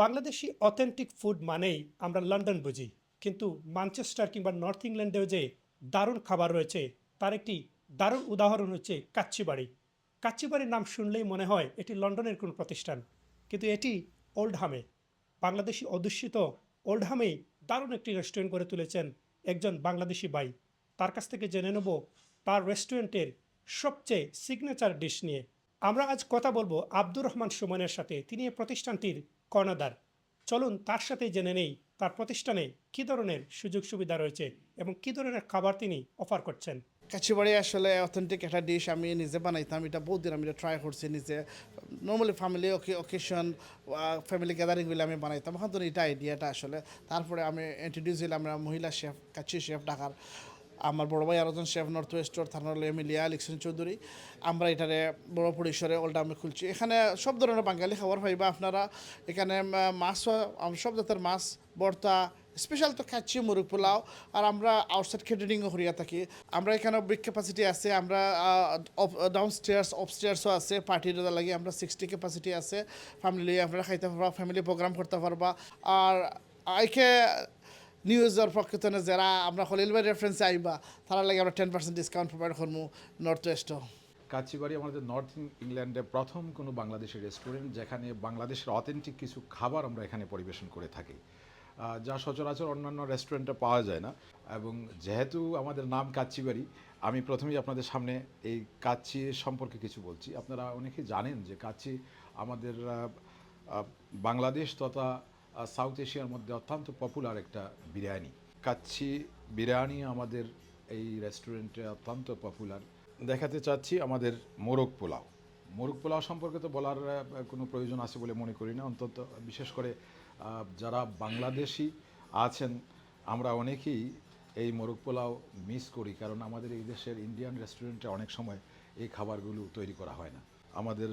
Bangladeshi authentic food মানেই আমরা London বুঝি, কিন্তু ম্যানচেস্টার কিংবা নর্থ ইংল্যান্ডেও যে দারুণ খাবার রয়েছে তার একটি দারুণ উদাহরণ হচ্ছে কাচ্চিবাড়ি। কাচ্চিবাড়ির নাম শুনলেই মনে হয় এটি লন্ডনের কোনো প্রতিষ্ঠান, কিন্তু এটি ওল্ডহামে, বাংলাদেশি অধ্যুষিত ওল্ডহামেই দারুণ একটি রেস্টুরেন্ট করে তুলেছেন একজন বাংলাদেশি ভাই। তার কাছ থেকে জেনে নেব তার রেস্টুরেন্টের সবচেয়ে সিগনেচার ডিশ নিয়ে। আমরা আজ কথা বলবো আব্দুর রহমান সুমনের সাথে, তিনি এই প্রতিষ্ঠানটির কর্ণধার। চলুন তার সাথেই জেনে নেই তার প্রতিষ্ঠানে কী ধরনের সুযোগ সুবিধা রয়েছে এবং কী ধরনের খাবার তিনি অফার করছেন। কাচিবাড়ি আসলে অথেন্টিক একটা ডিশ আমি নিজে বানাইতাম। এটা বহুত দিন আমি এটা ট্রাই করছি নিজে। Normally family occasion family gathering হইলে আমি বানাইতাম। এখন তো এটা আইডিয়াটা আসলে তারপরে আমি ইন্ট্রোডিউস হইলাম আমরা মহিলা শেফ, কাচ্চি শেফ ঢাকার। আমার বড় ভাই আরেকজন শেফ নর্থ ওয়েস্টর থানার এমিলিয়া লিকসন চৌধুরী। আমরা এটারে বড় পরিসরে ওল্ডহামে খুলছি। এখানে সব ধরনের বাঙালি খাবার পাইবা আপনারা। এখানে মাছও সব জাতের মাছ, ভর্তা, স্পেশাল তো খাচ্ছি মুরগ পোলাও। আর আমরা আউটসাইড ক্যাটারিংও করিয়া থাকি। আমরা এখানে বিগ ক্যাপাসিটি আছে। আমরা ডাউন স্টেয়ার্স আপস্টেয়ার্সও আছে। পার্টির লাগে আমরা 60 ক্যাপাসিটি আছে। ফ্যামিলি আপনারা খাইতে পারবা, ফ্যামিলি প্রোগ্রাম করতে পারবা। আর আইকে নিউজের প্রকৃতনে যারা আমরা খলিল ভাই রেফারেন্সে আইবা তারা লাগে আমরা 10% ডিসকাউন্ট প্রোভাইড করবো নর্থ ওয়েস্টও। কাচ্চিবাড়ি আমাদের নর্থ ইংল্যান্ডে প্রথম কোনো বাংলাদেশের রেস্টুরেন্ট যেখানে বাংলাদেশের অথেন্টিক কিছু খাবার আমরা এখানে পরিবেশন করে থাকি, যা সচরাচর অন্যান্য রেস্টুরেন্টে পাওয়া যায় না। এবং যেহেতু আমাদের নাম কাচ্চিবাড়ি, আমি প্রথমেই আপনাদের সামনে এই কাচ্চি সম্পর্কে কিছু বলছি। আপনারা অনেকেই জানেন যে কাচ্চি আমাদের বাংলাদেশ তথা সাউথ এশিয়ার মধ্যে অত্যন্ত পপুলার একটা বিরিয়ানি। কাচ্চি বিরিয়ানি আমাদের এই রেস্টুরেন্টে অত্যন্ত পপুলার। দেখাতে চাচ্ছি আমাদের মোরগ পোলাও। মোরগ পোলাও সম্পর্কে তো বলার কোনো প্রয়োজন আছে বলে মনে করি না, অন্তত বিশেষ করে যারা বাংলাদেশি আছেন আমরা অনেকেই এই মোরগ পোলাও মিস করি, কারণ আমাদের এই দেশের ইন্ডিয়ান রেস্টুরেন্টে অনেক সময় এই খাবারগুলো তৈরি করা হয় না। আমাদের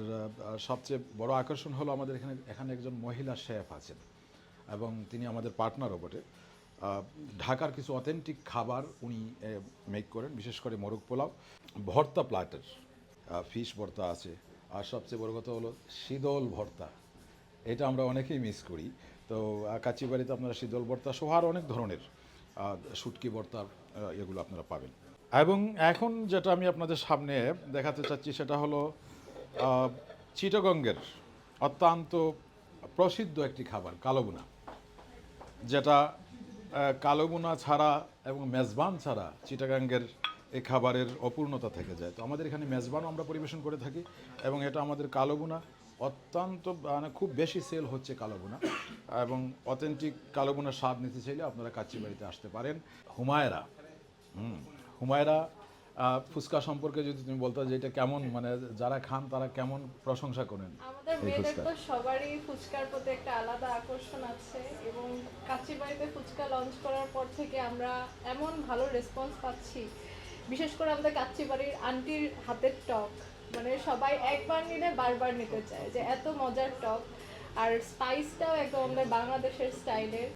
সবচেয়ে বড় আকর্ষণ হলো আমাদের এখানে একজন মহিলা শেফ আছেন এবং তিনি আমাদের পার্টনারও বটে। ঢাকার কিছু অথেন্টিক খাবার উনি মেক করেন, বিশেষ করে মোরগ পোলাও, ভর্তা প্ল্যাটার, ফিশ ভর্তা আছে, আর সবচেয়ে বড় কথা হলো শীতল ভর্তা। এটা আমরা অনেকেই মিস করি। তো কাচ্চিবাড়িতে আপনারা শীতল ভর্তা সহ আর অনেক ধরনের শুটকি ভর্তা এগুলো আপনারা পাবেন। এবং এখন যেটা আমি আপনাদের সামনে দেখাতে চাচ্ছি সেটা হলো চিটাগংয়ের অত্যন্ত প্রসিদ্ধ একটি খাবার কালোবুনা, যেটা কালোবুনা ছাড়া এবং মেজবান ছাড়া চিটাগাঙ্গের এই খাবারের অপূর্ণতা থেকে যায়। তো আমাদের এখানে মেজবানও আমরা পরিবেশন করে থাকি এবং এটা আমাদের কালোবুনা অত্যন্ত মানে খুব বেশি সেল হচ্ছে কালোবুনা। এবং অথেন্টিক কালোবুনার স্বাদ নিতে চাইলে আপনারা কাচ্চিবাড়িতে আসতে পারেন। হুমায়রা হুমায়রা ফুচকা সম্পর্কে যদি তুমি বলতে যে এটা কেমন, মানে যারা খান তারা কেমন প্রশংসা করেন? আমাদের মেয়েদের তো সবারই ফুচকার প্রতি একটা আলাদা আকর্ষণ আছে, এবং কাচ্চিবাড়িতে ফুচকা লঞ্চ করার পর থেকে আমরা এমন ভালো রেসপন্স পাচ্ছি। বিশেষ করে আমাদের কাচ্চিবাড়ির আন্টির হাতের টক, মানে সবাই একবার নিলে বারবার নিতে চায়, যে এত মজার টক। আর স্পাইসটাও একদম আমাদের বাংলাদেশের স্টাইলের।